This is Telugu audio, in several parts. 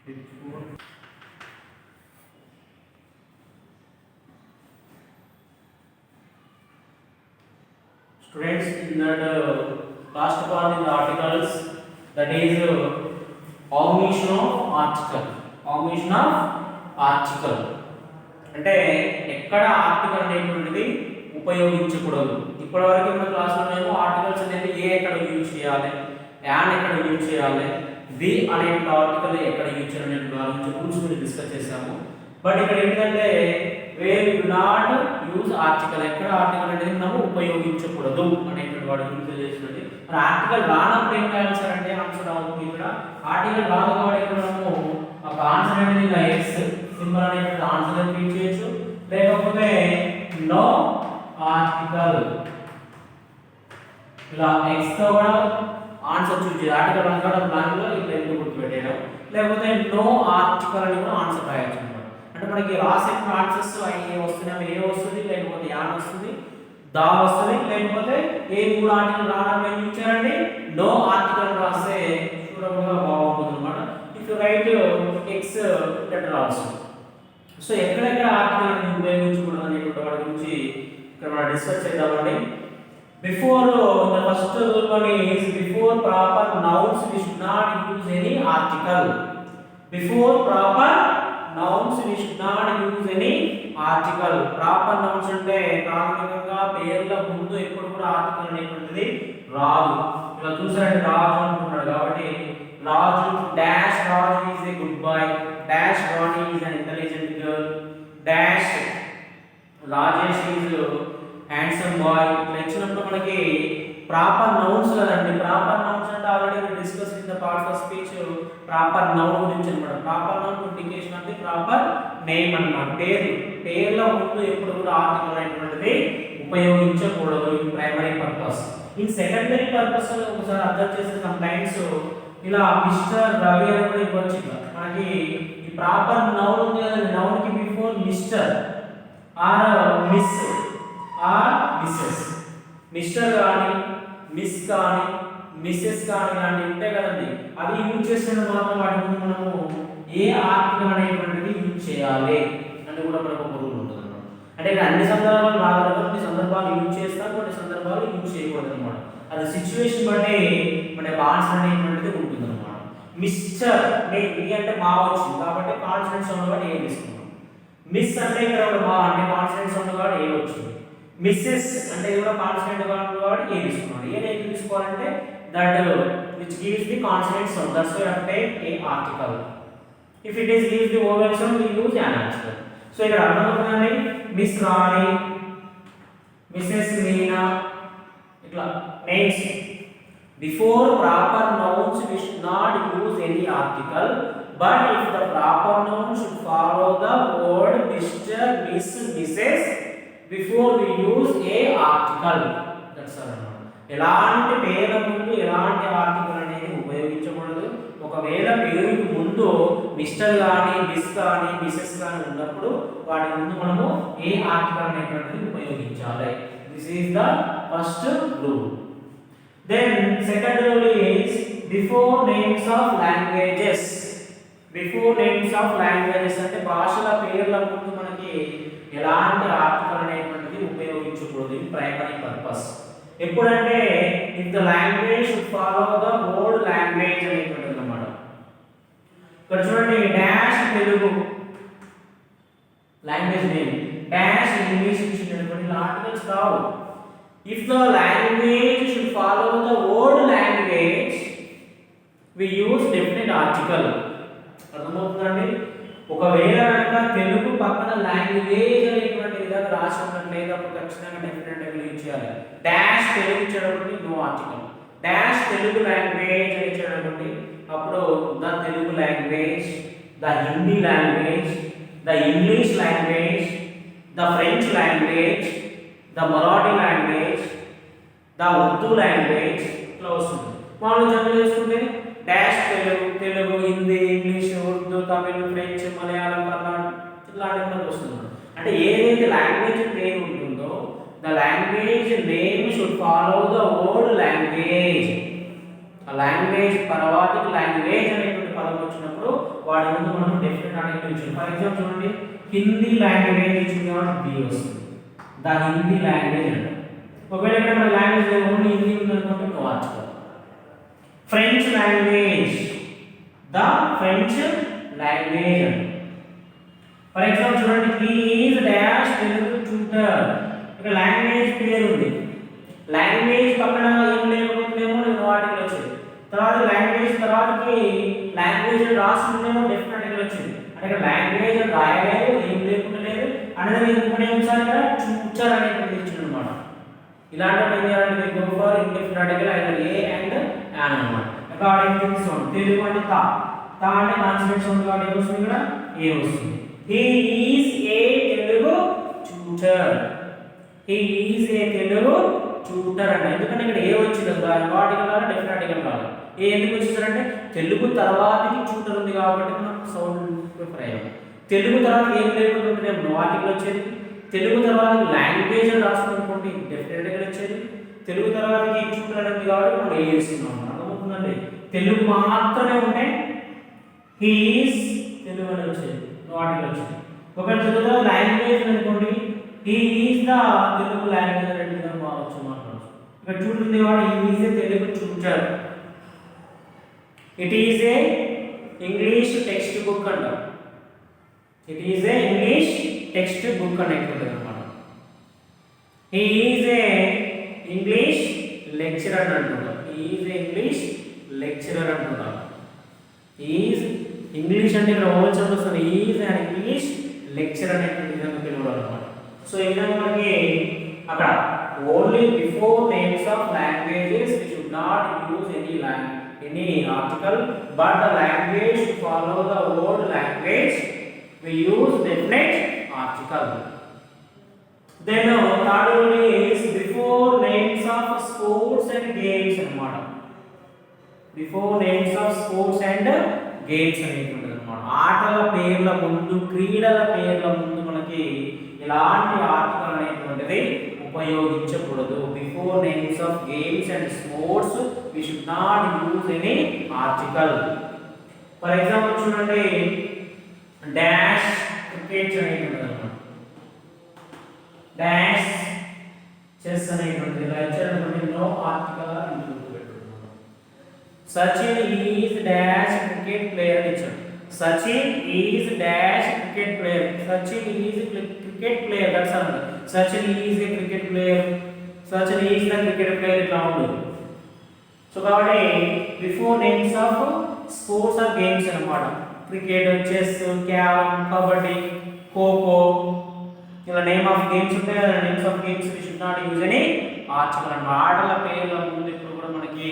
Students, in that last part in the articles, that is omission of article. Omission of article అంటే ఎక్కడ ఆర్టికల్ అనేటువంటిది ఉపయోగించకూడదు. ఇప్పటివరకు మన క్లాస్లో మేము ఆర్టికల్స్ అనేది ఏ ఎక్కడ యూజ్ చేయాలి, యాన్ ఎక్కడ యూజ్ చేయాలి, ది అనే ఆర్టికల్ ఎక్కడ యూజ్ చేయాలి అనే దాని గురించి రూల్స్ గురించి డిస్కస్ చేసాము. బట్ ఇక్కడ ఏంటంటే where you not use article, ఎక్కడ ఆర్టికల్ అనేది మనం ఉపయోగించకూడదు అనేటువంటి వాడి గురించి చేసినది. మరి ఆర్టికల్ రానప్పుడు ఏం చేయాలి సార్ అంటే ఆన్సర్ అవుతుంది. ఇక్కడ ఆర్టికల్ రాదు కాబట్టి ఇక్కడ మనము ఒక ఆన్సర్ అనేది ఇలా ఎక్స్ సింబల్ అనేటువంటి ఆన్సర్ క్రియేట్ చేయొచ్చు, లేకపోతే నో ఆర్టికల్ ఇలా ఎక్స్ తో కూడా ఆన్సర్ చూస్ చేయాలి. ఆర్టికల్ అనుకోవడం ప్లాన్లో ఇక్కడ ఎందుకు గుర్తుపెట్టేయడం, లేకపోతే నో ఆర్టికల్ అని కూడా ఆన్సర్ రాయొచ్చు అనమాట. అంటే మనకి రాసేసిన ఆన్సర్స్ ఏ వస్తున్నాయి, ఏ వస్తుంది, లేకపోతే యాన్ వస్తుంది, దా వస్తుంది, లేకపోతే ఏ మూడు ఆర్టికల్ రావడం ఇచ్చారండి నో ఆర్టికల్ రాస్తే చూడకుండా బాగుంటుంది అనమాట. If you right X letter also. So ఎక్కడెక్కడ ఆర్టికల్ ఉపయోగించకూడదు అనేటువంటి వాటి గురించి ఇక్కడ మనం డిస్కస్ చేద్దామండి. Before the first one is before proper nouns we should not use any article. Before proper nouns we should not use any article. Proper nouns అంటే ప్రాథమికంగా పేర్ల ముందు ఎప్పుడు కూడా ఆర్టికల్ అనేటువంటిది రాదు. ఇలా చూసారంటే రాజు అంటున్నాడు కాబట్టి Raju dash Raju is a good boy, dash Rani is an intelligent girl, dash Rajesh is handsome boy. ఇట్లా ఇచ్చినప్పుడు మనకి ప్రాపర్ నౌన్స్ కదండి. ప్రాపర్ నౌన్స్ అంటే ఆల్రెడీ మనం discuss in the part of speech proper noun గురించి అన్నమాట. ప్రాపర్ నౌన్ ఇండికేషన్ అంటే ప్రాపర్ నేమ్ అన్నమాట. పేర్ల ముందు ఎప్పుడు కూడా ఆర్టికల్ అనేటువంటిది ఉపయోగించకూడదు in primary purpose. In secondary purpose ఒకసారి అర్థం చేసిన కంప్లైంట్స్ ఇలా మిస్టర్ రవి అని కూడా ఇవ్వచ్చు. మనకి ఈ ప్రాపర్ నౌన్ ఉంది కదండి, నౌన్ కి before mister or miss or missus, mister కానీ మిస్ కానీ మిస్సెస్ కానీ ఇలాంటివి ఉంటాయి కదండి, అవి యూజ్ చేసిన మాత్రం వాటి ముందు మనము ఏ ఆర్టికల్ అనేటువంటిది యూజ్ చేయాలి అని కూడా మనకు ఒక రూల్ ఉంటుంది అన్నమాట. అంటే ఇక్కడ అన్ని సందర్భాలు రాగలదు, కొన్ని సందర్భాలు యూజ్ చేస్తాం, కొన్ని సందర్భాలు యూజ్ చేయకూడదు అనమాట. అది సిచ్యువేషన్ బట్టి మన ఆన్సర్ అనేటువంటిది ఉంటుంది అనమాట. మిస్టర్ మీ అంటే మా వచ్చింది కాబట్టి కాన్సనెంట్ సౌండ్ కూడా ఏ తీసుకున్నాం. మిస్ అంటే ఇక్కడ మా అంటే కాన్సనెంట్ సౌండ్ కూడా ఏ వచ్చింది. మిస్సెస్ అంటే కూడా కాన్సనెంట్ కాబట్టి ఏ తీసుకోవాలి. ఏ తీసుకోవాలంటే that which gives the consonant sound, that's why I take a article. If it is gives the vowel sound we use an article. So ఇక్కడ అర్థమవుతుందండి. మిస్ రాణి, మిస్సెస్ మీనా ఇట్లా names. Before proper nouns we should not use any article, but if the proper noun should follow the word Mr, Miss, Mrs before we use a article. That's all. ఎలాంటి పేరు ముందు ఎలాంటి ఆర్టికల్ అనేది ఉపయోగించకూడదు. ఒకవేళ పేరుకి ముందు మిస్టర్ కానీ మిస్ కానీ మిసెస్ కానీ ఉన్నప్పుడు వాటి ముందు మనము ఏ ఆర్టికల్ అనేటువంటిది ఉపయోగించాలి. This is the first rule. Then second rule is before names of languages. Before names of languages అంటే భాషల పేర్ల ముందు మనకి ఎలాంటి ఆర్టికల్ అనేటువంటిది ఉపయోగించకూడదు ఇన్ ప్రైమరీ పర్పస్. ఎప్పుడంటే if the language should follow the old language అనేటువంటిది అన్నమాట. ఇక్కడ చూడండి dash Telugu language name, dash English ఇచ్చినటువంటి ఆర్టికల్స్ రావు. If the language should follow the old language we use definite article. అర్థమవుతుందండి. ఒకవేళ కనుక తెలుగు పక్కన లాంగ్వేజ్ అనేటువంటి విధంగా రాసి ఉన్నట్లయితే అప్పుడు ఖచ్చితంగా డెఫినెట్ యూజ్ చేయాలి. డాష్ తెలుగు ఇచ్చేటప్పుడు no article, dash Telugu language అని ఇచ్చేటప్పుడు అప్పుడు the Telugu language, the Hindi language, the English language, the French language, the Marathi language, the Urdu language ఇట్లా వస్తుంది. వాళ్ళు జనరల్ చేసుకుంటే dash Telugu, Telugu, Hindi, English, Urdu, Tamil, French, Malayalam, Kannada ఇట్లాంటివి వస్తుంది. అంటే ఏదైతే లాంగ్వేజ్ పేరు ఉంటుందో the language name should follow the old language. ఆ లాంగ్వేజ్ తర్వాతకి లాంగ్వేజ్ అనేటువంటి పదం వచ్చినప్పుడు వాడి ముందు మనం డెఫినెట్ ఆర్టికల్ ఇచ్చాం. ఫర్ ఎగ్జాంపుల్ చూడండి, హిందీ లాంగ్వేజ్ ఇచ్చింది కాబట్టి బి వస్తుంది. ద హిందీ లాంగ్వేజ్ అంటాం. ఒకవేళ ఇక్కడ మన లాంగ్వేజ్ ఓన్లీ హిందీ ఉందనుకోండి no article. French language, the French language అంటాం. ఫర్ ఎగ్జాంపుల్ చూడండి, he is dash Telugu tutor. ఇక్కడ లాంగ్వేజ్ పేరు ఉంది, లాంగ్వేజ్ పక్కన ఏం లేకపోతేనేమో నో ఆర్టికల్ వచ్చింది. తర్వాత లాంగ్వేజ్ తర్వాతకి లాంగ్వేజ్ రాస్తుందేమో డెఫినెట్ ఆర్టికల్ వచ్చింది. అంటే ఇక్కడ లాంగ్వేజ్ రాయలేదు, ఏం లేకుండా లేదు అనేది ఇంకొకటి ఏమిసారి ఇక్కడ ట్యూటర్ అనేది ఇచ్చింది అనమాట. ఇలాంటి ఏం చేయాలంటే go for indefinite article either a and an అన్నమాట. According to this one, Telugu అంటే తా, తా అంటే కాన్సనెంట్ సౌండ్ కాబట్టి ఏం వస్తుంది ఇక్కడ ఏ వస్తుంది. హి is a Telugu tutor. He is a Telugu tutor అంటే ఎందుకంటే ఇక్కడ ఏ వచ్చింది కదా, ఆర్టికల్ కావాలి డెఫినెట్ ఆర్టికల్ కావాలి. ఏ ఎందుకు వచ్చేసారంటే తెలుగు తర్వాతకి ట్యూటర్ ఉంది కాబట్టి మనం సౌండ్ ప్రిఫర్ అయ్యాం. తెలుగు తర్వాత ఏం లేకుండా నో ఆర్టికల్ వచ్చేది. తెలుగు తర్వాత లాంగ్వేజ్ అని రాసుకుని అనుకోండి డెఫినెట్ ఆర్టికల్ వచ్చేది. తెలుగు తర్వాతకి ట్యూటర్ అనేది కాబట్టి మనం ఏ వేస్తున్నాం అర్థమవుతుందండి. తెలుగు మాత్రమే ఉంటే హి ఈజ్ తెలుగు అని వచ్చేది, నో ఆర్టికల్ వచ్చేది. ఒకవేళ తెలుగు తర్వాత లాంగ్వేజ్ అనుకోండి he is the Telugu language రెండు విధంగా వాడచ్చు మాట్లాడచ్చు. ఇక్కడ చూడండి వాడు he is a Telugu tutor. It is a English text book అంటాం. It is a English text book అనేటువంటి అనమాట. He is a English lecturer అంటున్నాం. He is a English lecturer అంటున్నాం. ఈజ్ ఇంగ్లీష్ అంటే ఇక్కడ ఓవర్ వస్తుంది. ఈజ్ అండ్ ఇంగ్లీష్ లెక్చరర్ అనేటువంటి విధంగా పిలవడం అనమాట. సో ఈ విధంగా మనకి అక్కడ only before names of languages we should not use any article, but the language to follow the old language we use definite article. Then third one is before names of sports and games anamata. Before names of sports and games అనేటువంటి అన్నమాట. ఆటల పేర్ల ముందు క్రీడల పేర్ల ముందు మనకి ఇలాంటి ఆర్టికల్ అనేటువంటిది ఉపయోగించకూడదు. Before names of games and sports we should not use any article. For example చూడండి, డాష్ క్రికెట్ అనేటువంటిది అన్నమాట. డాష్ చెస్ అనేటువంటిది లెక్చర్ అంటే నో ఆర్టికల్ ఇందులో పెట్టుకున్నాం. Sachin is dash cricket player ఇచ్చాడు. Sachin is dash cricket player. Sachin is cricket player, that's all. Sachin is a cricket player. Sachin is the cricket player ఇట్లా ఉంటుంది. సో కాబట్టి before names of sports or games అన్నమాట. Cricket, chess, carrom, kabaddi, khokho ఇలా నేమ్ ఆఫ్ గేమ్స్ ఉంటాయి కదా. Names of games we should not use any article అన్నమాట. ఆటల పేర్ల ముందు ఇప్పుడు కూడా మనకి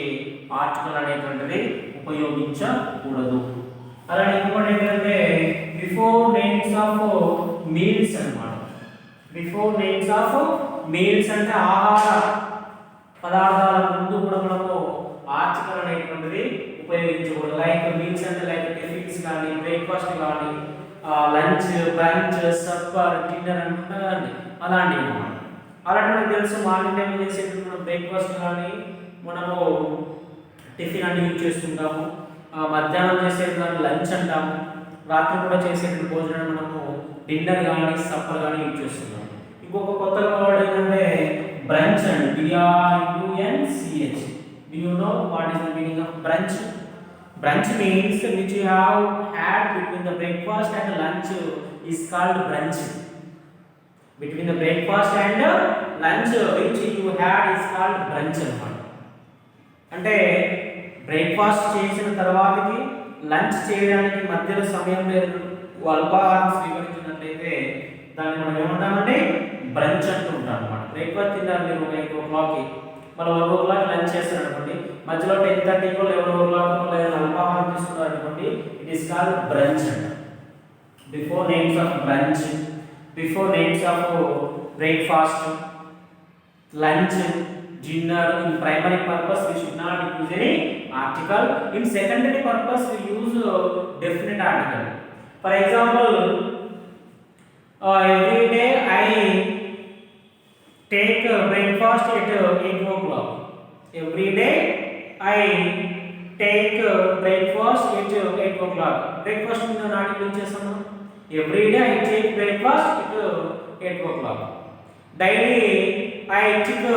ఆర్టికల్ అనేటువంటిది ఉపయోగించకూడదు. అలానే ఇంకోటి ఏంటంటే బిఫోర్ నేమ్స్ ఆఫ్ మీల్స్ అన్నమాట. బిఫోర్ నేమ్స్ ఆఫ్ మీల్స్ అంటే ఆహార పదార్థాల ముందు కూడా మనము ఆర్టికల్ అనేటువంటిది ఉపయోగించకూడదు. లైక్ మీల్స్ అంటే లైక్ టిఫిన్స్ కానీ, బ్రేక్ఫాస్ట్ కానీ, లంచ్, బ్రంచ్, సప్పర్, డిన్నర్ అంటున్నారండి అలాంటివి అన్నమాట. అలాంటి మనకు తెలుసు మార్నింగ్ టైం చేసేటప్పుడు బ్రేక్ఫాస్ట్ కానీ మనము టిఫిన్ అని యూజ్ చేస్తుంటాము. మధ్యాహ్నం చేసేటువంటి లంచ్ అంటాము. రాత్రి కూడా చేసేటువంటి భోజనం మనము డిన్నర్ కానీ సప్పర్ కానీ యూజ్ చేస్తున్నాము. ఇంకొక కొత్తగా వర్డ్ ఏంటంటే బ్రంచ్ అండి. BRUNCH. Do you know what is the meaning of brunch? Brunch means which you have had between the breakfast and lunch is called brunch. Between the breakfast and lunch which you had is called brunch అన్నమాట. అంటే బ్రేక్ఫాస్ట్ చేసిన తర్వాతకి లంచ్ చేయడానికి మధ్యలో సమయం లేదు, అల్పాహారం స్వీకరించినట్లయితే దాన్ని మనం ఏమంటామంటే బ్రంచ్ అంటూ ఉంటాం అన్నమాట. బ్రేక్ఫాస్ట్ తిన్నారు మీరు 8 o'clockకి, మళ్ళీ 1 o'clock లంచ్ చేస్తారు అనుకోండి, మధ్యలో 10:30కో 11 o'clockకో లేదా అల్పాహారం తీసుకున్నారు అనుకోండి, ఇట్ ఈస్ కాల్డ్ బ్రంచ్ అంట. Before names of branch, before names of breakfast, lunch, dinner. In primary purpose we should not use any article. In secondary purpose we use definite article. For example, every day I take breakfast at 8 o'clock. Every day I take breakfast at 8 o'clock. Breakfast నేను ఆర్టికల్ యూజ్ చేస్తాను. Every day I take breakfast at 8 o'clock. Daily I took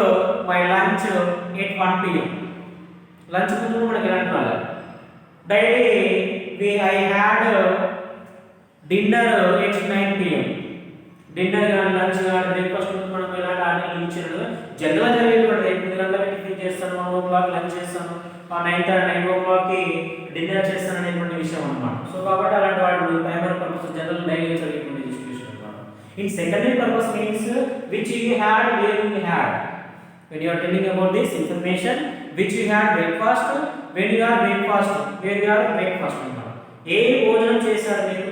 my lunch at 1 p.m. Lunch ముందు మనకి ఎలాంటి రాలేదు. Daily I had dinner at 9 p.m. Dinner కానీ లంచ్ కానీ బ్రేక్ఫాస్ట్ ముందు మనం ఎలాంటి ఆర్టికల్ యూజ్ చేయలేదు. జనరల్గా జరిగేది కూడా 8 గంటలకి టిఫిన్ చేస్తాను, 1 o'clock లంచ్ చేస్తాను, 9 o'clockకి డిన్నర్ చేస్తాను అనేటువంటి విషయం అన్నమాట. సో కాబట్టి అలాంటి వాటి ప్రైమరీ పర్పస్ జనరల్ డైలీ జరిగేటువంటి డిస్ట్రిబ్యూషన్ అన్నమాట. In secondary purpose means which you had, where you had. when you are telling about this information which you had breakfast, when you are breakfast, where you are breakfast అన్నమాట. ఏ భోజనం చేశారు మీరు,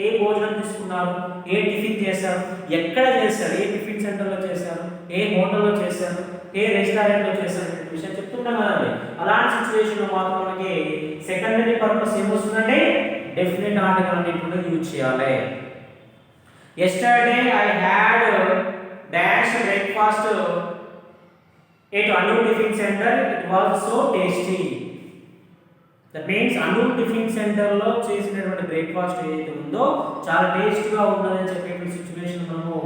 ఏ భోజనం తీసుకున్నారు, ఏ టిఫిన్ చేశారు, ఎక్కడ చేశారు, ఏ టిఫిన్ సెంటర్లో చేశారు, ఏ హోటల్లో చేశారు, ఏ రెస్టారెంట్లో చేశారు అనే విషయం చెప్తున్నాం కదండి. అలాంటి సిచ్యువేషన్లో మాత్రం మనకి సెకండరీ పర్పస్ ఏమొస్తుందంటే డెఫినెట్ ఆర్టికల్ అనేటువంటి యూజ్ చేయాలి. yesterday I had dash breakfast at Anu Tiffin Center, it was so tasty. That means Anu Tiffin Center లో చేసినటువంటి బ్రేక్ఫాస్ట్ ఏదైతే ఉందో చాలా టేస్టీగా ఉందని చెప్పేటువంటి సిచ్యువేషన్ మనము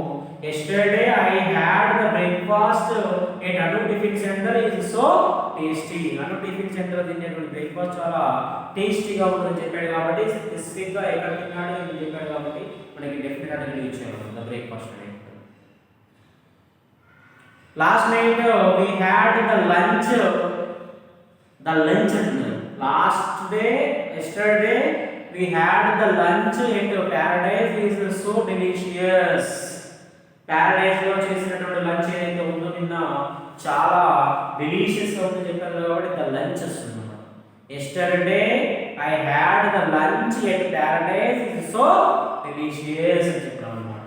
yesterday I had the breakfast at Anu Tiffin Center, it is so tasty. Anu Tiffin Center తినేటువంటి బ్రేక్ఫాస్ట్ చాలా టేస్టీగా ఉందని చెప్పాడు కాబట్టి స్పెసిఫిక్ గా ఎక్కడ తిన్నాడో అని చెప్పాడు కాబట్టి మనకి డెఫినెట్ ఆర్టికల్ యూజ్ చేయాలి ద బ్రేక్ఫాస్ట్ అనేది. Last night we had the lunch last day, yesterday we had the lunch at Paradise, it is so delicious. Paradise లో చేసినటువంటి లంచ్ ఏదైతే ఉందో నిన్న చాలా డెలిషియస్ గా ఉందని చెప్పారు కాబట్టి ద లంచ్ వస్తుంది. yesterday I had the lunch at Paradise, it is so delicious అని చెప్పారు అన్నమాట.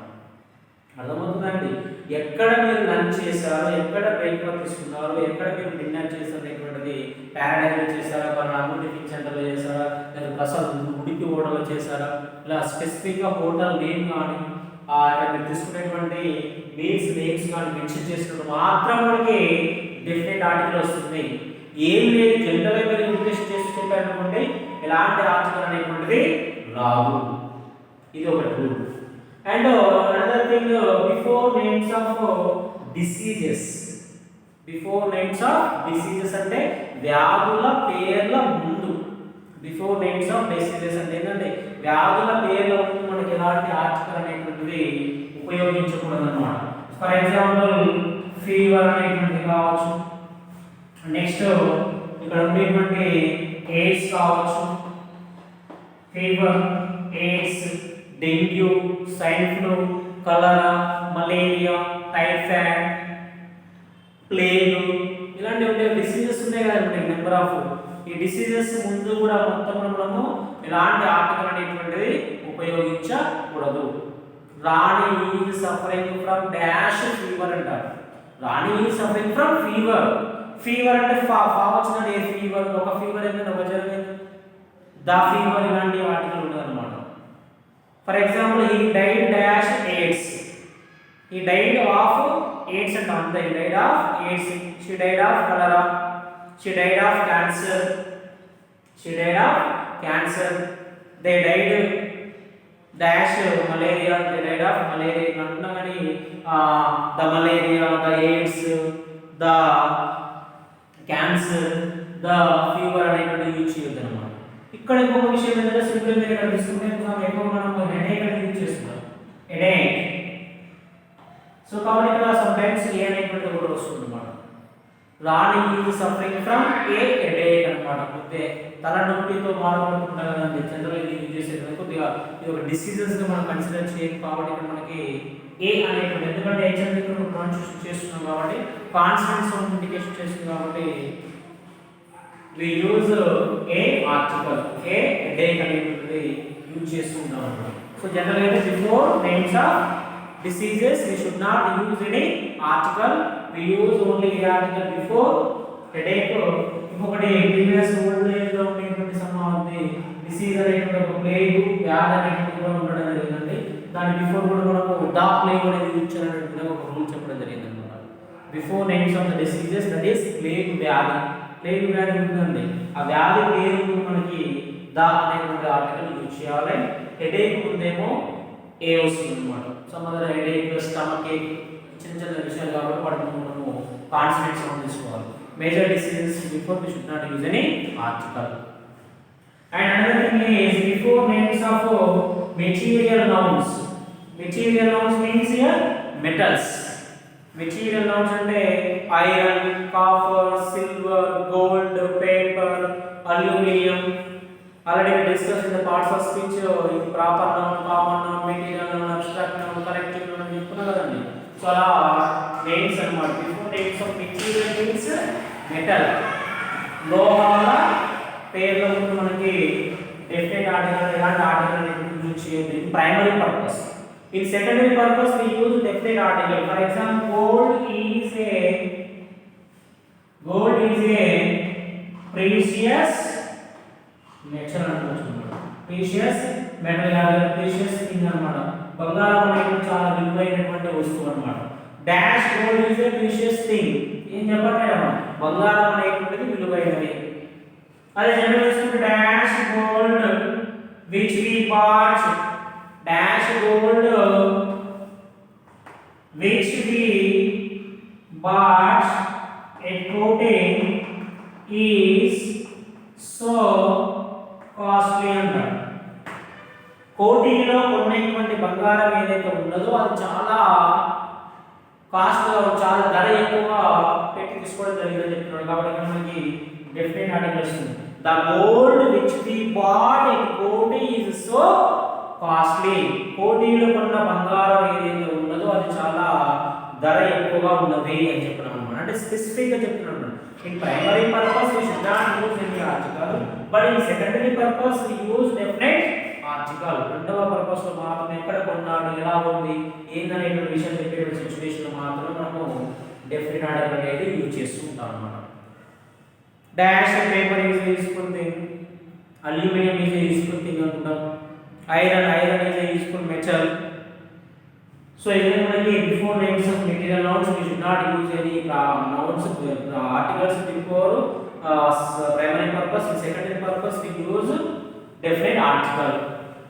అర్థమవుతుందండి. ఎక్కడ మీరు లంచ్ చేశారో, ఎక్కడ బ్రేక్ఫాస్ట్ తీసుకున్నారో, ఎక్కడ మీరు డిన్నర్ చేశారు అనేటువంటిది ప్యారడైజ్లో చేశారా, అను టిఫిన్ సెంటర్లో చేశారా, లేదా ప్రసాద్ ఉడిపి హోటల్లో చేశారా, ఇలా స్పెసిఫిక్గా హోటల్ నేమ్ కానీ మీరు తీసుకునేటువంటి మీల్స్ నేమ్స్ కానీ మెన్షన్ చేసినప్పుడు మాత్రం మనకి డెఫినెట్ ఆర్టికల్ వస్తుంది. ఏం లేదు జనరల్గా మీరు ఇన్వెస్ట్ చేసి చెప్పారనుకోండి ఎలాంటి ఆర్టికల్ అనేటువంటిది రాదు. ఇది ఒక rule. And another thing, before names of diseases, before names of diseases అంటే వ్యాధుల పేర్ల ముందు, before names of diseases అంటే ఏంటంటే వ్యాధుల పేర్ల ముందు మనకి ఎలాంటి ఆర్టికల్ అనేటువంటిది ఉపయోగించకూడదు అన్నమాట. ఫర్ ఎగ్జాంపుల్ ఫీవర్ అనేటువంటిది కావచ్చు, నెక్స్ట్ ఇక్కడ ఉండేటువంటి ఎయిడ్స్ కావచ్చు, fever, AIDS, dengue, swine flu, cholera, malaria, typhoid, plague, ఇలాంటి ఉండే డిసీజెస్ ఉన్నాయి కదండి నెంబర్ ఆఫ్. ఈ డిసీజెస్ ముందు కూడా మొత్తం మనము ఎలాంటి ఆర్టికల్ అనేటువంటిది ఉపయోగించకూడదు. Rani is suffering from dash fever అంటారు. Rani is suffering from fever. Fever అంటే వచ్చిన ఏ ఫీవర్, ఒక ఫీవర్ ఏంటంటే ఒక జరిగింది ద ఫీవర్, ఇలాంటి ఆర్టికల్ ఉండదు అనమాట. For example, he died dash AIDS. He died of AIDS and on the he died of AIDS. She died of cholera. She died of cancer. She died of cancer. They died dash malaria. They died of malaria. Nantagani the malaria, the AIDS, the cancer, the fever అనేటువంటి యూజ్ చేయొద్దు అన్నమాట. ఇక్కడ ఇంకొక విషయం ఏంటంటే సింపుల్ గా ఇక్కడ తీసుకుంటే ఎక్కువగా మనం హెడేక్ అని యూజ్ చేస్తున్నాం. హెడేక్. సో కాబట్టి ఇక్కడ సమ్ టైమ్స్ ఏ అనేటువంటి కూడా వస్తుంది అన్నమాట. Rani is suffering from a headache అన్నమాట. అంటే తలనొప్పితో బాధపడుతుంటారు కదండి జనరల్ ఇది యూజ్ చేసేది. కొద్దిగా ఇది ఒక డిసీజెస్ గా మనం కన్సిడర్ చేయం కాబట్టి ఇక్కడ మనకి ఏ అనేటువంటి, ఎందుకంటే హెచ్ఎన్ ఇక్కడ ప్రొనౌన్సియేషన్ చేస్తున్నాం కాబట్టి కాన్సనెంట్ సౌండ్ ఇండికేషన్ చేస్తుంది కాబట్టి we use a article, a headache అనేటువంటి యూజ్ చేస్తుంటాం అన్నమాట. సో జనరల్ గా before names of diseases we should not use any article, we use only a article before headache. ఇంకొకటి ప్రీవియస్ ఓల్డ్ ఏజ్ లో ఉండేటువంటి సంబంధి డిసీజ్ అనేటువంటి ఒక ప్లేగ్ వ్యాధి అనేటువంటి కూడా ఉండడం జరిగిందండి. దాని బిఫోర్ కూడా మనము దా ప్లేగ్ అనేది యూజ్ చేయాలనేటువంటి ఒక రూల్ చెప్పడం జరిగింది అన్నమాట. Before names of the diseases that is plague వ్యాధి. ప్లేగ్ వ్యాధి ఉంటుందండి, ఆ వ్యాధి పేరు మనకి ద అనేటువంటి ఆర్టికల్ యూజ్ చేయాలి. హెడేక్ ముందేమో ఏ వస్తుంది అనమాట. Some other headache, stomach ache, చిన్న చిన్న విషయాలు కాబట్టి వాటి మనము కాన్సనెంట్ సౌండ్ తీసుకోవాలి. Major diseases before we should not use any article. And another thing is before names of material nouns. Material nouns means here metals. Material nouns అంటే iron, copper, silver, gold, paper, aluminum. Already we discussed in the parts of speech proper noun, common noun, material noun, abstract noun, collective noun అని చెప్పుకున్నాం కదండి. సో అలా నేమ్స్ అన్నమాట. Before names of material means metal. లోహాల పేర్ల ముందు మనకి డెఫినెట్ ఆర్టికల్ ఇలాంటి ఆర్టికల్ యూజ్ చేయొద్దు. In primary purpose. In secondary purpose we use definite article. For example gold is a precious metal అంటున్నాం. ప్రీషియస్ మెటల్ కాదు, ప్రీషియస్ థింగ్ అన్నమాట. బంగారం అనేది చాలా విలువైనటువంటి వస్తువు అన్నమాట. Dash gold is a precious thing. ఏం చెప్పండి అమ్మా, బంగారం అనేటువంటిది విలువైనది. అదే జనరల్ తీసుకుంటే dash gold which we bought, dash gold which we bought at coating is so costly అంటారు. కోటిలో కొనేటువంటి బంగారం ఏదైతే ఉన్నదో అది చాలా కాస్ట్, చాలా ధర ఎక్కువగా పెట్టి తీసుకోవడం జరిగిందని చెప్తున్నాడు. కాబట్టి మనకి డెఫినెట్ ఆర్టికల్ వస్తుంది. The gold which we bought at Koti is so costly. కోటిలో కొన్న బంగారం ఏదైతే ఉన్నదో అది చాలా ధర ఎక్కువగా ఉన్నది అని చెప్తున్నాం అన్నమాట. అంటే స్పెసిఫిక్ గా చెప్తున్నాం. In primary purpose we should not use any article, but in secondary purpose we use definite article. రెండవ పర్పస్ లో మాత్రం ఎక్కడ కొన్నాడు, ఎలా ఉంది, ఏందనేటువంటి విషయం చెప్పే సిచువేషన్ లో మాత్రం మనము డెఫినెట్ ఆర్టికల్ అనేది యూజ్ చేస్తూ ఉంటాం అన్నమాట. Dash paper is a useful thing, aluminium is a useful thing అనుకుంటాం. Iron is a useful metal. So even మనకి before names of material nouns we should not use any nouns articles before primary purpose. In secondary purpose we use definite article.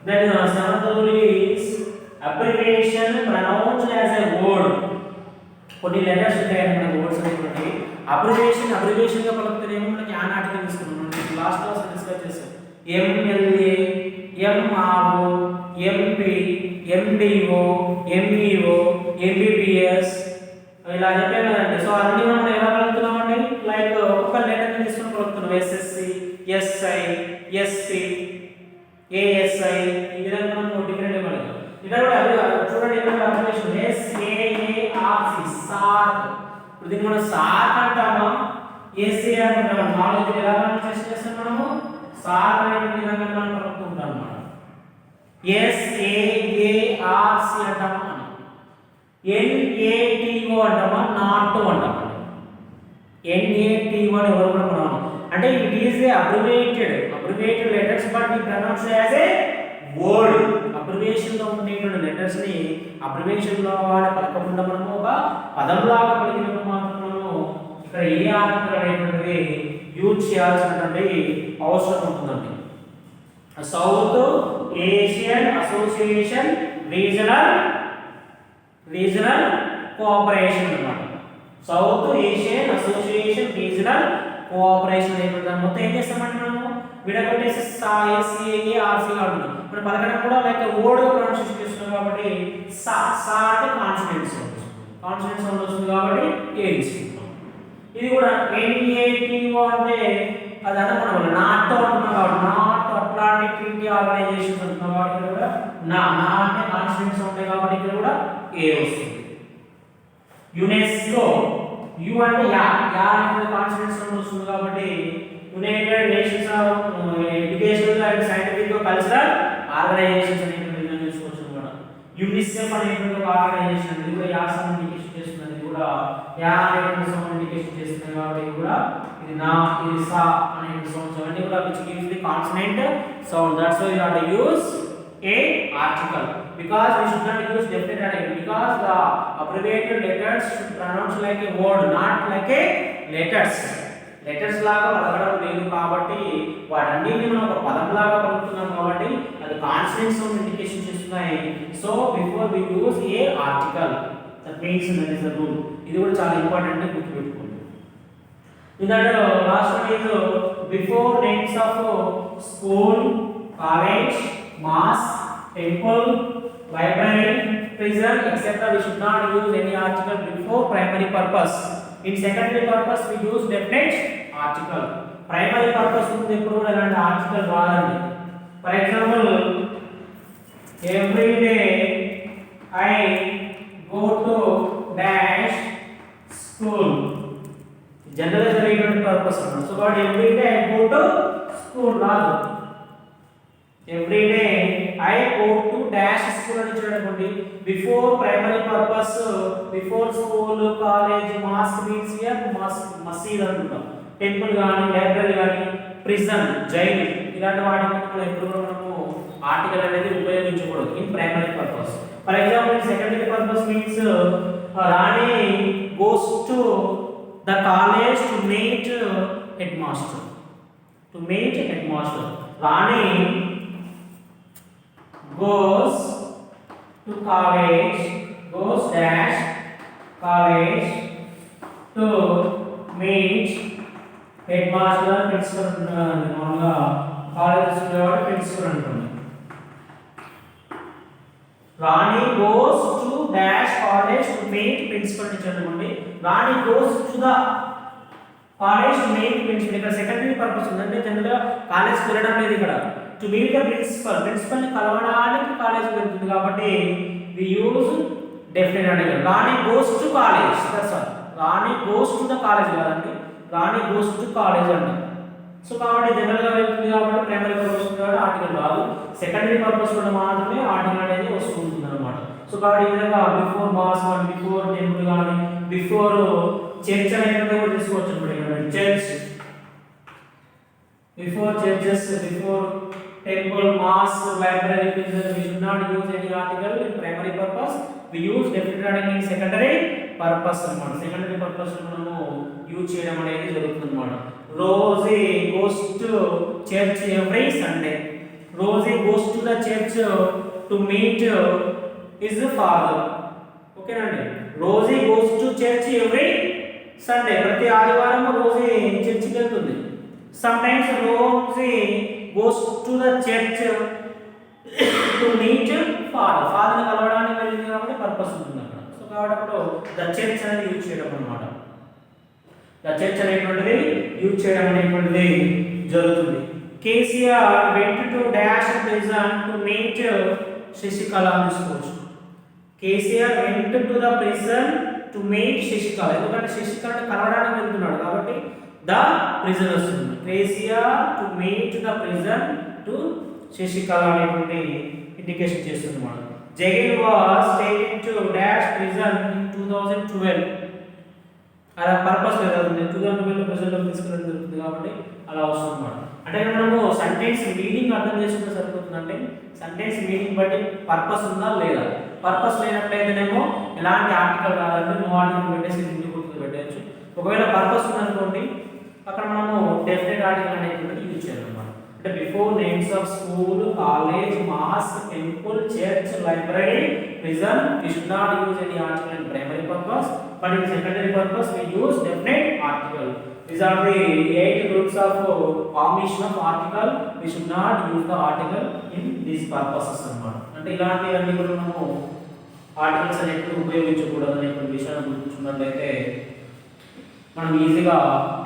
Then seventh rule is abbreviation pronounced as a word. కొన్ని లెటర్స్ ఉంటాయి మన వర్డ్స్ అనేటువంటి అబ్రివియేషన్ గా పలుకుతారేమో మనకి యాన్ ఆర్టికల్ తీసుకున్నాం. మనం లాస్ట్ క్లాస్ లో డిస్కస్ చేసాం. MLA, MRO, MP, MDO, MEO, MBBS ఇలా చెప్పాం కదండి. సో అన్ని మనం ఎలా పలుకుతున్నామండి, లైక్ ఒక లెటర్ ని తీసుకొని పలుకుతున్నాం. ఎస్ఎస్సి, ఎస్ఐ, ఎస్పి, ఏఎస్ఐ, ఈ విధంగా మనం డిఫరెంట్ పలుకుతాం. ఇక్కడ కూడా చూడండి, ఇక్కడ అబ్రివియేషన్ ఎస్ఏఏఆర్సి, సార్ట్. ఇప్పుడు దీన్ని మనం సార్ట్ అంటామా, ఎస్ఏ అంటామా, నాలుగు ఎలా మనం చేస్తాం, మనము సార్ట్ అనే విధంగా మనం పలుకుతుంటాం అన్నమాట. ఎస్ఏఏఆర్సి అంటామా, ఎన్ఏటిఓ అంటామా, నాట్ అంటామా. ఎన్ఏటిఓ అని ఎవరు కూడా మనం అంటే it is a abbreviated letters but we pronounce as a word. Abbreviation లో ఉండేటువంటి లెటర్స్ ని అబ్రివియేషన్ లో వాడే పలకకుండా మనము ఒక పదంలాగా పలికినప్పుడు మాత్రం మనము ఇక్కడ ఏ ఆర్టికల్ అనేటువంటిది యూజ్ చేయాల్సినటువంటి అవసరం ఉంటుందండి. South Asian Association Regional Cooperation అన్నమాట. South Asian Association Regional Cooperation అనేటువంటి దాన్ని మొత్తం ఏం చేస్తామంటే మనము విడగొట్టేసి ఎస్ఏఆర్సి అంటున్నాం. ఇప్పుడు పలకడం కూడా లైక్ వర్డ్ గా ప్రొనౌన్సియేషన్ చేస్తున్నాం కాబట్టి సా అంటే కాన్సోనెంట్ సౌండ్ వస్తుంది కాబట్టి ఏ తీసుకుంటాం. ఇది కూడా ఎన్ఏటిఓ అంటే అది అనుకున్నాం నాట్ అంటున్నాం కాబట్టి నాట్ అట్లాంటిక్ ట్రీటీ ఆర్గనైజేషన్స్ అంటున్నాం కాబట్టి ఇక్కడ కూడా నా అంటే కాన్సోనెంట్స్ ఉంటాయి కాబట్టి ఇక్కడ కూడా ఏ వస్తుంది. యునెస్కో, యు అంటే యా అంటే కాన్సోనెంట్ సౌండ్ వస్తుంది కాబట్టి United Nations of educational and scientific cultural organisations అనేటువంటి విధంగా చూసుకోవచ్చు అన్నమాట. యునిసెఫ్ అనేటువంటి ఒక ఆర్గనైజేషన్, ఇది కూడా యా సౌండ్ ఇండికేషన్ చేస్తుంది. ఇది కూడా యా అనేటువంటి సౌండ్ ఇండికేషన్ చేస్తుంది కాబట్టి ఇది కూడా ఇది నా, ఇది సా అనేటువంటి సౌండ్స్ అన్ని కూడా which gives the consonant sound. That's why you have to use a article, because we should not use definite article, because the abbreviated letters should pronounce like a word, not like a letters. Letters లాగా పలకడం లేదు కాబట్టి వాటన్నిటిని మనం ఒక పదం లాగా పలుకుతున్నాం కాబట్టి అది కాన్స్టిట్యూయెంట్స్ ఇండికేషన్ చేస్తున్నాయి. So before we use a article that means that is the rule. ఇది కూడా చాలా ఇంపార్టెంట్ గా గుర్తుపెట్టుకోండి. ఇదర్ last one is before names of school, college, mass, temple, library, prison, etc. we should not use any article before primary purpose. In secondary purpose we use definite article. Primary purpose ఉంది ఎప్పుడు కూడా ఇలాంటి ఆర్టికల్ వాడండి. For example every day I go to dash school. General జరిగేటువంటి పర్పస్ అన్నమాట. సో కాబట్టి every day I go to school రాదు. every day I go to dash school అని చూడండి. Before primary purpose, before school, college, mask means here మసీద్ అంటున్నాం. టెంపుల్ గాని, లైబ్రరీ గాని, ప్రిజన్ జైలు ఇలాంటి వాటిని మనం ఎప్పుడు మనము ఆర్టికల్ అనేది ఉపయోగించకూడదు in primary purpose. For example secondary purpose means Rani goes to the college to meet head master. To meet head master. Rani goes to college, goes dash college to meet headmaster, principal మామూలుగా కాలేజ్ స్టూడెంట్ ప్రిన్సిపల్ అంటుంది. రాణి goes to dash college to meet principal ని చదవండి. రాణి goes to the college to meet principal. ఇక్కడ సెకండరీ పర్పస్ ఉంది. అంటే జనరల్ గా కాలేజ్ కి వెళ్ళడం లేదు ఇక్కడ. టు మీట్ ద ప్రిన్సిపల్ ని కలవడానికి కాలేజ్ వెళ్తుంది కాబట్టి we use definite article. Rani goes to college. That's all. Rani goes to the college కాదండి, రాణి గోస్ టు కాలేజ్ అంట. సో కాబట్టి జనరల్ గా వెళ్తుంది కాబట్టి ప్రైమరీ పర్పస్ కాబట్టి ఆర్టికల్ రాదు. సెకండరీ పర్పస్ కూడా మాత్రమే ఆర్టికల్ అనేది వస్తుంది అన్నమాట. సో కాబట్టి ఈ విధంగా before mass one, before temple కానీ, బిఫోర్ చర్చ్ అనేది కూడా తీసుకోవచ్చు అన్నమాట. Church, before churches, before temple, mass, library, prison. We should not use any article in primary purpose. We use definite article in secondary purpose అన్నమాట. సెకండరీ పర్పస్ మనము యూజ్ చేయడం అనేది జరుగుతుంది అన్నమాట. Rosie goes to church every Sunday. Rosie goes to the church to meet his father. ఓకేనా అండి? Rosie goes to church every Sunday. ప్రతి ఆదివారం రోజీ చర్చికి వెళ్తుంది. Sometimes Rosie goes to the church to meet father. Father ని కలవడానికి వెళ్ళింది కాబట్టి పర్పస్ ఉంటుంది అక్కడ. సో కాబట్టి అప్పుడు ద చర్చ్ అనేది యూజ్ చేయడం అన్నమాట. ద చర్చ్ అనేటువంటిది యూజ్ చేయడం అనేటువంటిది జరుగుతుంది. KCR went to dash prison to meet Sasikala తీసుకోవచ్చు. KCR went to the prison to meet Sasikala. ఎందుకంటే శశికళని కలవడానికి వెళ్తున్నాడు కాబట్టి ద ప్రిజన్ వస్తుంది. KCR to meet the prison to Sasikala అనేటువంటి ఇండికేషన్ చేస్తుంది అన్నమాట. Jagan was taken to dash prison in 2012. అలా పర్పస్ లేదా 2012 ప్రిజన్ లో తీసుకెళ్ళడం జరుగుతుంది కాబట్టి అలా వస్తుంది అన్నమాట. అంటే మనము సెంటెన్స్ మీనింగ్ అర్థం చేసుకుంటే సరిపోతుందంటే సెంటెన్స్ మీనింగ్ బట్టి పర్పస్ ఉందా లేదా. పర్పస్ లేనట్లయితేనేమో ఎలాంటి ఆర్టికల్ రాదంటే నో ఆర్టికల్ పెట్టేసి ఇంటికి గుర్తు పెట్టచ్చు. ఒకవేళ పర్పస్ ఉందనుకోండి అక్కడ మనము డెఫినెట్ ఆర్టికల్ అనేటువంటి యూజ్ చేయాలన్నమాట. అంటే before names of school, college, mass, temple, church, library, prison we should not use any article in primary purpose, but in secondary purpose we use definite article. These are the 8 rules of formation of article. We should not use the article in these purposes అన్నమాట. అంటే ఇలాంటివన్నీ కూడా మనము ఆర్టికల్స్ అనేవి ఉపయోగించకూడదు అనేటువంటి విషయాన్ని గుర్తుంచుకున్నట్లయితే మనం ఈజీగా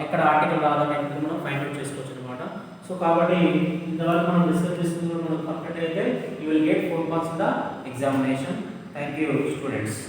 ఎక్కడ ఆర్టికల్ రాదనేది మనం ఫైండ్ అవుట్ చేసుకోవచ్చు అనమాట. సో కాబట్టి ఇంతవరకు మనం డిస్కస్ చేసుకున్న మనం కంప్లీట్ అయితే you will get 4 marks in the examination. Thank you students.